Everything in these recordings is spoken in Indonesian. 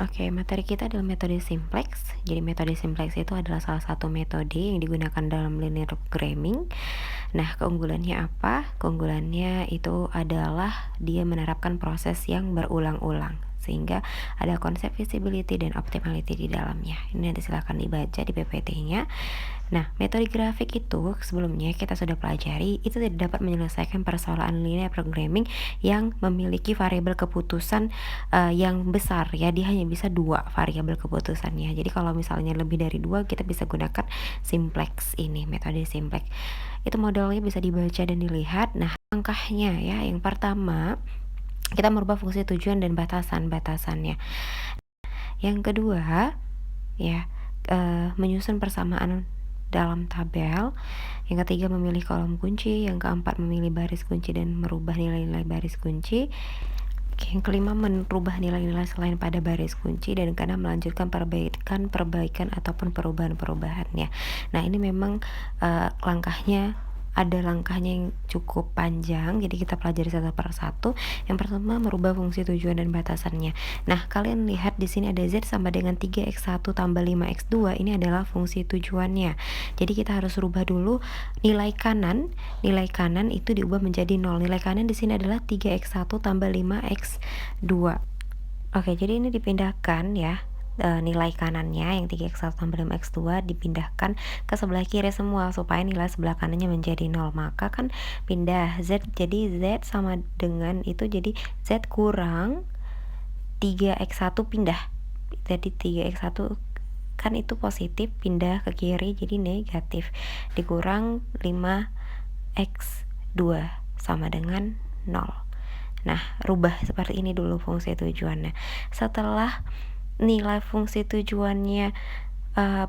Oke, materi kita adalah metode simplex. Jadi metode simplex itu adalah salah satu metode yang digunakan dalam linear programming. Nah, keunggulannya apa? Keunggulannya itu adalah dia menerapkan proses yang berulang-ulang, sehingga ada konsep visibility dan optimality di dalamnya. Ini nanti silahkan dibaca di PPT-nya. Nah, metode grafik itu sebelumnya kita sudah pelajari, itu tidak dapat menyelesaikan persoalan linear programming yang memiliki variabel keputusan yang besar ya. Dia hanya bisa 2 variabel keputusannya. Jadi kalau misalnya lebih dari 2, kita bisa gunakan simplex ini, metode simplex. Itu modelnya bisa dibaca dan dilihat. Nah, langkahnya ya, yang pertama kita merubah fungsi tujuan dan batasan-batasannya. Yang kedua ya, menyusun persamaan dalam tabel. Yang ketiga memilih kolom kunci. Yang keempat memilih baris kunci dan merubah nilai-nilai baris kunci. Yang kelima merubah nilai-nilai selain pada baris kunci, dan keenam melanjutkan perbaikan ataupun perubahan-perubahannya. Nah, ini memang ada langkahnya yang cukup panjang, jadi kita pelajari satu per satu. Yang pertama merubah fungsi tujuan dan batasannya. Nah, kalian lihat di sini ada Z sama dengan 3x1 tambah 5x2, ini adalah fungsi tujuannya. Jadi kita harus rubah dulu nilai kanan itu diubah menjadi 0. Nilai kanan di sini adalah 3x1 tambah 5x2. Oke, jadi ini dipindahkan ya. Nilai kanannya yang 3x1 tambah 5x2 dipindahkan ke sebelah kiri semua supaya nilai sebelah kanannya menjadi 0. Maka kan pindah Z, jadi Z sama dengan itu, jadi Z kurang 3x1 pindah. Jadi 3x1 kan itu positif, pindah ke kiri jadi negatif, dikurang 5x2 sama dengan 0. Nah, rubah seperti ini dulu fungsi tujuannya. Setelah nilai fungsi tujuannya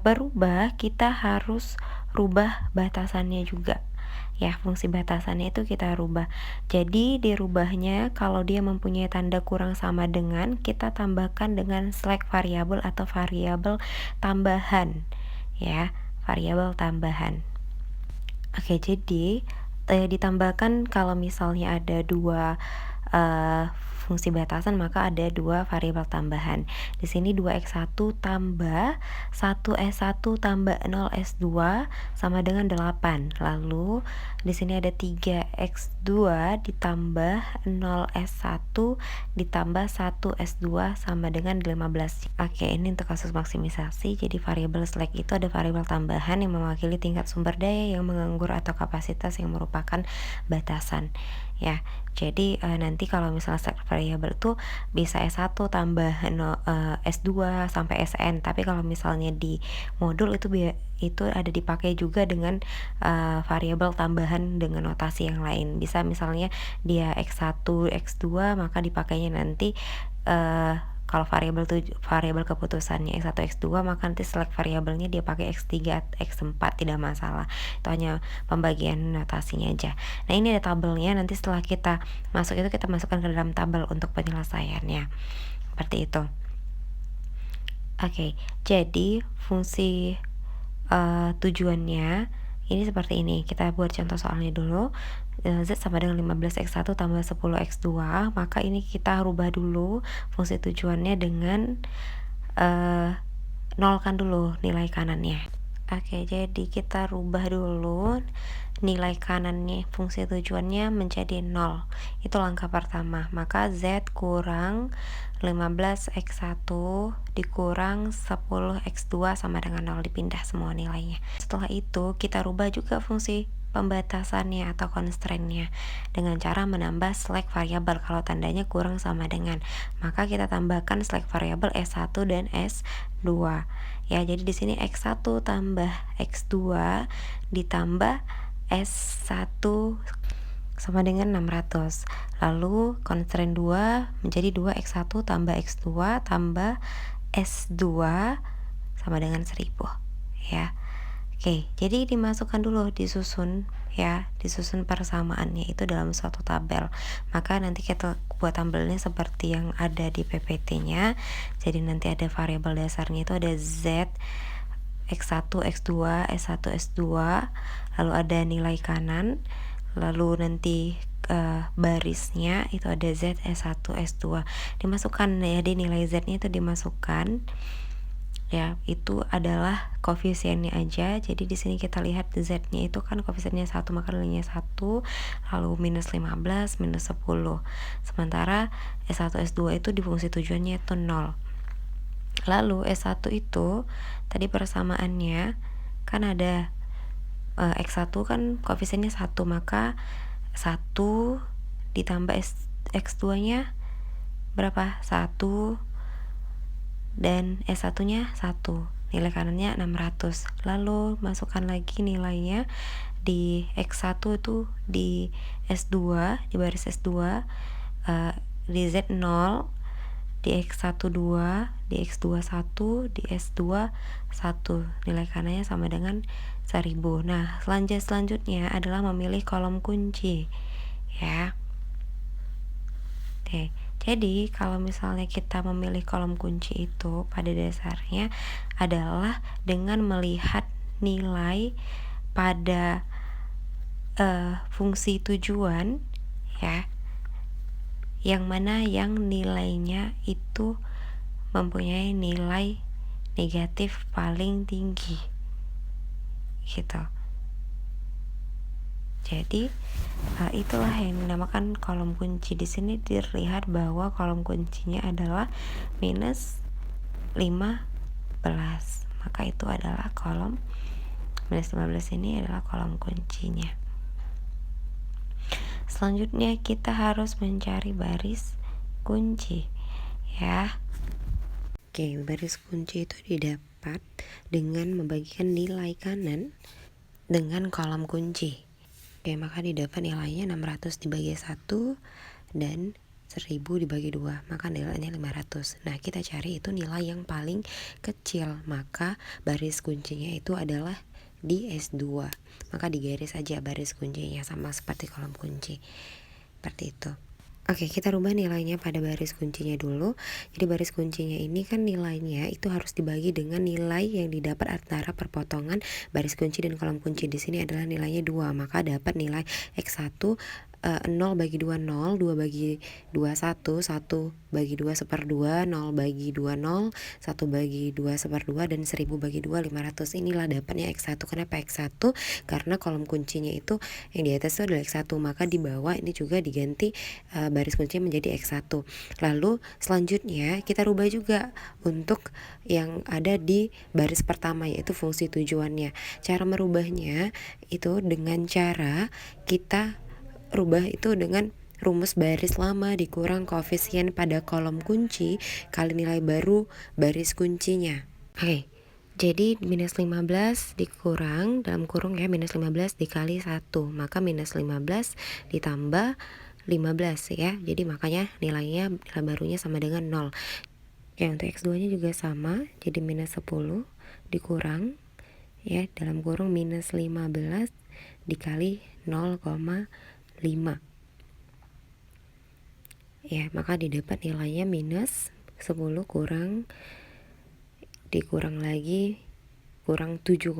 berubah, kita harus rubah batasannya juga ya. Fungsi batasannya itu kita rubah. Jadi dirubahnya, kalau dia mempunyai tanda kurang sama dengan, kita tambahkan dengan select variabel atau variabel tambahan ya, variabel tambahan. Oke, jadi ditambahkan kalau misalnya ada 2 fungsi batasan, maka ada 2 variabel tambahan. Di sini 2x1 tambah 1s1 tambah 0s2 sama dengan 8. Lalu di sini ada 3x2 ditambah 0s1 ditambah 1s2 sama dengan 15. Oke, ini untuk kasus maksimisasi. Jadi variabel select itu ada variabel tambahan yang mewakili tingkat sumber daya yang menganggur atau kapasitas yang merupakan batasan ya. Jadi nanti kalau misalnya select variabel itu bisa S1 tambah S2 sampai SN. Tapi kalau misalnya di modul itu ada dipakai juga dengan variabel tambahan dengan notasi yang lain. Bisa misalnya dia X1, X2, maka dipakainya nanti kalau variabel keputusannya X1, X2, maka nanti select variabelnya dia pakai X3, X4, tidak masalah. Itu hanya pembagian notasinya aja. Nah, ini ada tabelnya. Nanti setelah kita masuk itu, kita masukkan ke dalam tabel untuk penyelesaiannya. Seperti itu. Oke, jadi fungsi tujuannya ini seperti ini. Kita buat contoh soalnya dulu. Z sama dengan 15x1 tambah 10x2, maka ini kita rubah dulu fungsi tujuannya dengan nolkan dulu nilai kanannya. Oke, jadi kita rubah dulu nilai kanannya, fungsi tujuannya menjadi 0. Itu langkah pertama. Maka Z kurang 15x1 dikurang 10x2 sama dengan 0, dipindah semua nilainya. Setelah itu kita rubah juga fungsi pembatasannya atau constraint-nya dengan cara menambah select variabel. Kalau tandanya kurang sama dengan, maka kita tambahkan select variabel S1 dan S2 ya. Jadi di sini X1 tambah X2 ditambah S1 sama dengan 600. Lalu constraint 2 menjadi 2x1 tambah x2 tambah s2 sama dengan 1000 ya. Oke, jadi dimasukkan dulu, disusun ya, disusun persamaannya itu dalam suatu tabel. Maka nanti kita buat tabelnya seperti yang ada di PPT-nya. Jadi nanti ada variabel dasarnya itu ada Z, X1, X2, S1, S2, lalu ada nilai kanan, lalu nanti barisnya itu ada Z, S1, S2. Dimasukkan ya, di nilai Z-nya itu dimasukkan. Ya, itu adalah koefisiennya aja. Jadi di sini kita lihat Z-nya itu kan koefisiennya 1, maka nilainya 1, lalu minus 15, minus 10. Sementara S1, S2 itu di fungsi tujuannya itu 0. Lalu S1 itu tadi persamaannya kan ada X1 kan koefisiennya 1, maka 1 ditambah X2 nya berapa? 1, dan S1 nya 1, nilai kanannya 600. Lalu masukkan lagi nilainya di X1 itu di S2, di baris S2, di Z0, di X1 2, di X2 1, di S2 1, nilai kanannya sama dengan 1000. Nah, selanjutnya adalah memilih kolom kunci ya. Oke, jadi kalau misalnya kita memilih kolom kunci itu pada dasarnya adalah dengan melihat nilai pada fungsi tujuan ya, yang mana yang nilainya itu mempunyai nilai negatif paling tinggi gitu. Jadi itulah yang dinamakan kolom kunci. Di sini terlihat bahwa kolom kuncinya adalah minus 15. Maka itu adalah kolom minus 15, ini adalah kolom kuncinya. Selanjutnya kita harus mencari baris kunci ya. Oke, baris kunci itu didapat dengan membagikan nilai kanan dengan kolom kunci. Oke, maka didapat nilainya 600 dibagi 1 dan 1000 dibagi 2, maka nilainya 500. Nah, kita cari itu nilai yang paling kecil, maka baris kuncinya itu adalah di S2. Maka digaris aja baris kuncinya sama seperti kolom kunci. Seperti itu. Oke, kita rubah nilainya pada baris kuncinya dulu. Jadi baris kuncinya ini kan nilainya itu harus dibagi dengan nilai yang didapat antara perpotongan baris kunci dan kolom kunci. Di sini adalah nilainya 2, maka dapat nilai X1 0 bagi 2 0, 2 bagi 2 1, 1 bagi 2 1/2, 0 bagi 2 0, 1 bagi 2 1/2, dan 1000 bagi 2 500. Inilah dapatnya X1. Kenapa X1? Karena kolom kuncinya itu yang di atas itu adalah X1, maka di bawah ini juga diganti baris kuncinya menjadi X1. Lalu selanjutnya kita rubah juga untuk yang ada di baris pertama, yaitu fungsi tujuannya. Cara merubahnya itu dengan cara kita rubah itu dengan rumus baris lama dikurang koefisien pada kolom kunci kali nilai baru baris kuncinya. Oke, jadi minus 15 dikurang dalam kurung ya, minus 15 dikali 1, maka minus 15 ditambah 15 ya. Jadi makanya nilai barunya sama dengan 0. Oke, untuk X2 nya juga sama, jadi minus 10 dikurang ya dalam kurung minus 15 dikali 0,5 ya, maka didapat nilainya minus 10 kurang dikurang lagi kurang 7,5,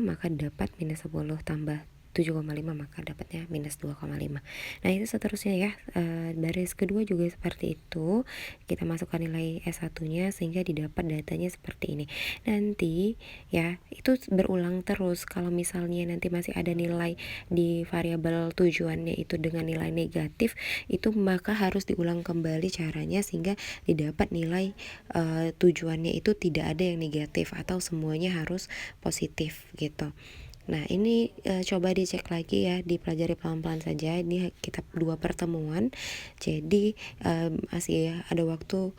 maka dapat minus 10 tambah 7,5, maka dapatnya minus 2,5. Nah, itu seterusnya ya. Baris kedua juga seperti itu. Kita masukkan nilai S1 nya sehingga didapat datanya seperti ini. Nanti ya, itu berulang terus. Kalau misalnya nanti masih ada nilai di variabel tujuannya itu dengan nilai negatif, itu maka harus diulang kembali caranya sehingga didapat nilai tujuannya itu tidak ada yang negatif atau semuanya harus positif gitu. Nah, ini coba dicek lagi ya, dipelajari pelan-pelan saja. Ini kita 2 pertemuan, jadi masih ada waktu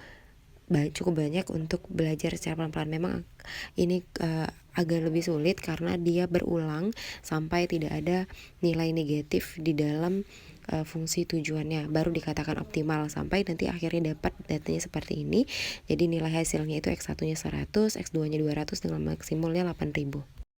cukup banyak untuk belajar secara pelan-pelan. Memang ini agak lebih sulit karena dia berulang sampai tidak ada nilai negatif di dalam fungsi tujuannya, baru dikatakan optimal sampai nanti akhirnya dapat datanya seperti ini. Jadi nilai hasilnya itu X1 nya 100, X2 nya 200 dengan maksimalnya 8000.